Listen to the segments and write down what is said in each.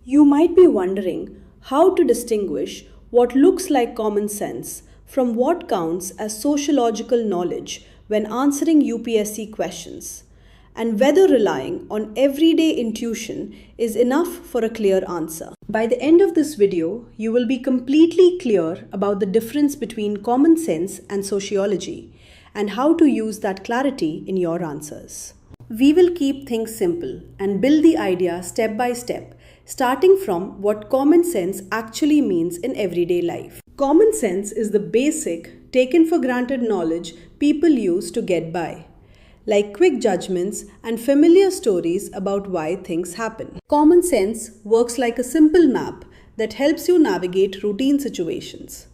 You might be wondering how to distinguish what looks like common sense from what counts as sociological knowledge when answering UPSC questions, and whether relying on everyday intuition is enough for a clear answer. By the end of this video, you will be completely clear about the difference between common sense and sociology and how to use that clarity in your answers. We will keep things simple and build the idea step by step, starting from what common sense actually means in everyday life. Common sense is the basic, taken for granted knowledge people use to get by, like quick judgments and familiar stories about why things happen. Common sense works like a simple map that helps you navigate routine situations.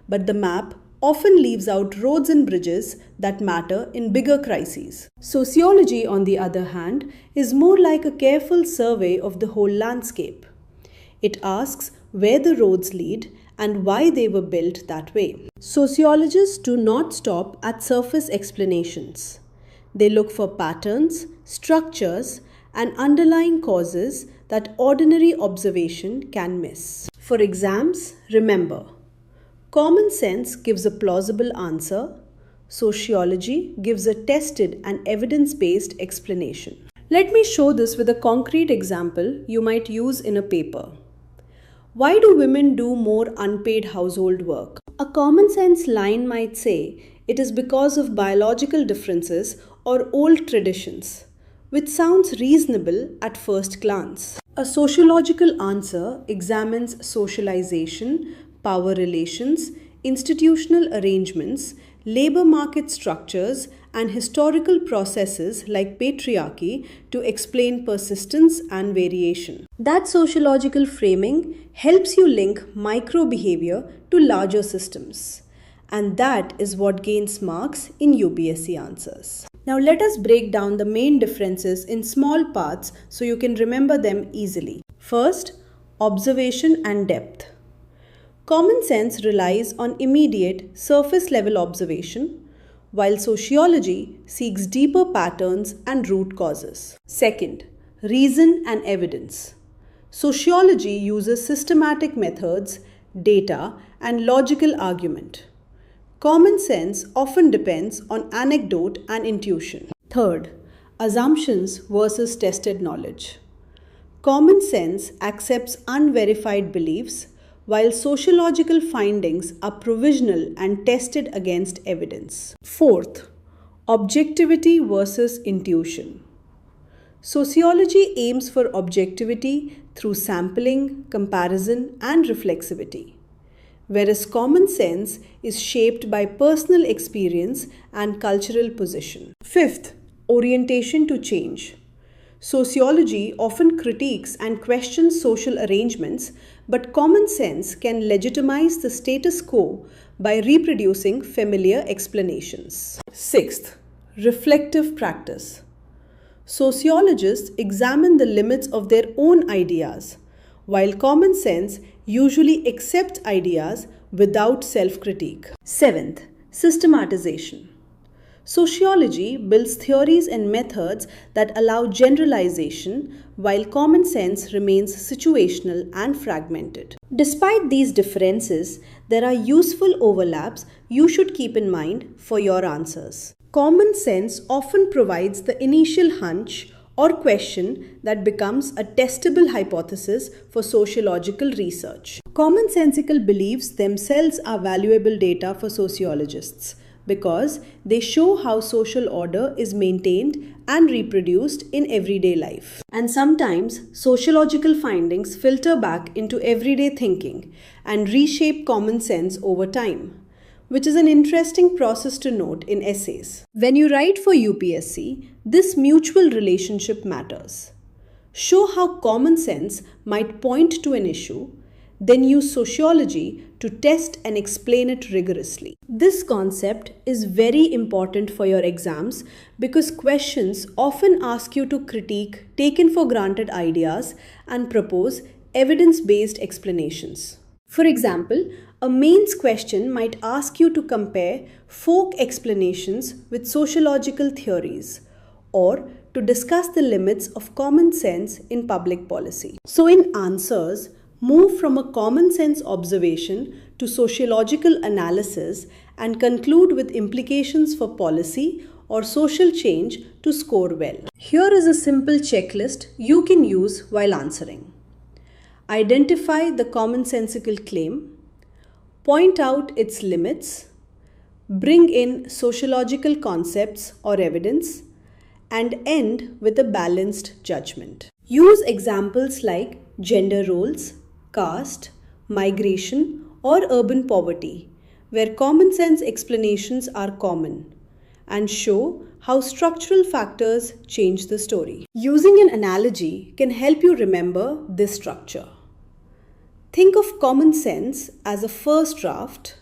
But the map often leaves out roads and bridges that matter in bigger crises. Sociology, on the other hand, is more like a careful survey of the whole landscape. It asks where the roads lead and why they were built that way. Sociologists do not stop at surface explanations. They look for patterns, structures, and underlying causes that ordinary observation can miss. For exams, remember, common sense gives a plausible answer. Sociology gives a tested and evidence-based explanation. Let me show this with a concrete example you might use in a paper. Why do women do more unpaid household work? A common sense line might say it is because of biological differences or old traditions, which sounds reasonable at first glance. A sociological answer examines socialization, power relations, institutional arrangements, labor market structures, and historical processes like patriarchy to explain persistence and variation. That sociological framing helps you link micro behavior to larger systems. And that is what gains marks in UPSC answers. Now let us break down the main differences in small parts so you can remember them easily. First, observation and depth. Common sense relies on immediate, surface-level observation, while sociology seeks deeper patterns and root causes. Second, reason and evidence. Sociology uses systematic methods, data, and logical argument. Common sense often depends on anecdote and intuition. Third, assumptions versus tested knowledge. Common sense accepts unverified beliefs, while sociological findings are provisional and tested against evidence. Fourth, objectivity versus intuition. Sociology aims for objectivity through sampling, comparison, and reflexivity, whereas common sense is shaped by personal experience and cultural position. Fifth, orientation to change. Sociology often critiques and questions social arrangements, but common sense can legitimize the status quo by reproducing familiar explanations. Sixth, reflective practice. Sociologists examine the limits of their own ideas, while common sense usually accepts ideas without self-critique. Seventh, systematization. Sociology builds theories and methods that allow generalization, while common sense remains situational and fragmented. Despite these differences, there are useful overlaps you should keep in mind for your answers. Common sense often provides the initial hunch or question that becomes a testable hypothesis for sociological research. Commonsensical beliefs themselves are valuable data for sociologists, because they show how social order is maintained and reproduced in everyday life. And sometimes sociological findings filter back into everyday thinking and reshape common sense over time, which is an interesting process to note in essays. When you write for UPSC, this mutual relationship matters. Show how common sense might point to an issue, then use sociology to test and explain it rigorously. This concept is very important for your exams because questions often ask you to critique taken for granted ideas and propose evidence-based explanations. For example, a mains question might ask you to compare folk explanations with sociological theories, or to discuss the limits of common sense in public policy. So in answers, move from a common sense observation to sociological analysis and conclude with implications for policy or social change to score well. Here is a simple checklist you can use while answering. Identify the commonsensical claim, point out its limits, bring in sociological concepts or evidence, and end with a balanced judgment. Use examples like gender roles, caste, migration, or urban poverty, where common sense explanations are common, and show how structural factors change the story. Using an analogy can help you remember this structure. Think of common sense as a first draft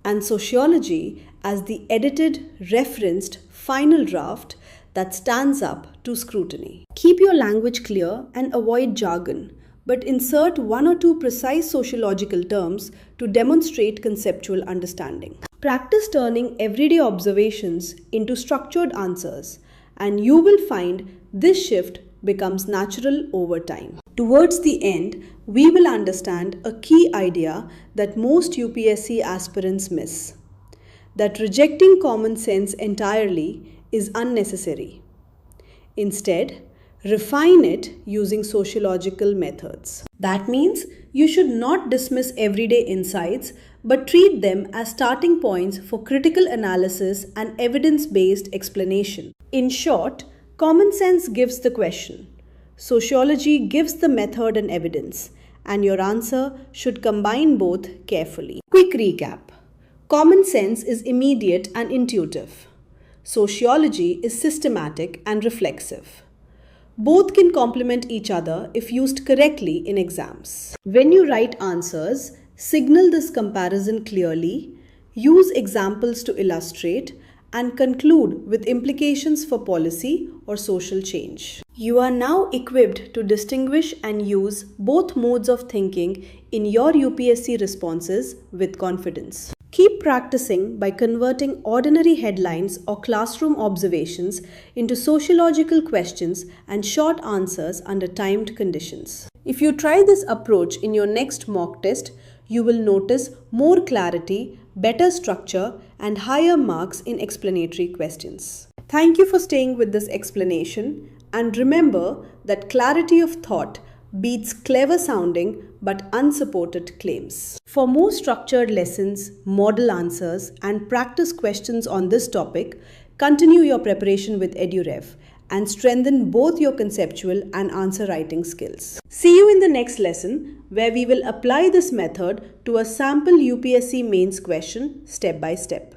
and sociology as the edited, referenced final draft that stands up to scrutiny. Keep your language clear and avoid jargon, but insert one or two precise sociological terms to demonstrate conceptual understanding. Practice turning everyday observations into structured answers, and you will find this shift becomes natural over time. Towards the end, we will understand a key idea that most UPSC aspirants miss: that rejecting common sense entirely is unnecessary. Instead, refine it using sociological methods. That means you should not dismiss everyday insights, but treat them as starting points for critical analysis and evidence-based explanation. In short, common sense gives the question, sociology gives the method and evidence, and your answer should combine both carefully. Quick recap. Common sense is immediate and intuitive. Sociology is systematic and reflexive. Both can complement each other if used correctly in exams. When you write answers, signal this comparison clearly, use examples to illustrate, and conclude with implications for policy or social change. You are now equipped to distinguish and use both modes of thinking in your UPSC responses with confidence. Keep practicing by converting ordinary headlines or classroom observations into sociological questions and short answers under timed conditions. If you try this approach in your next mock test, you will notice more clarity, better structure, and higher marks in explanatory questions. Thank you for staying with this explanation, and remember that clarity of thought beats clever sounding but unsupported claims. For more structured lessons, model answers, and practice questions on this topic, continue your preparation with EduRev and strengthen both your conceptual and answer writing skills. See you in the next lesson, where we will apply this method to a sample UPSC mains question step by step.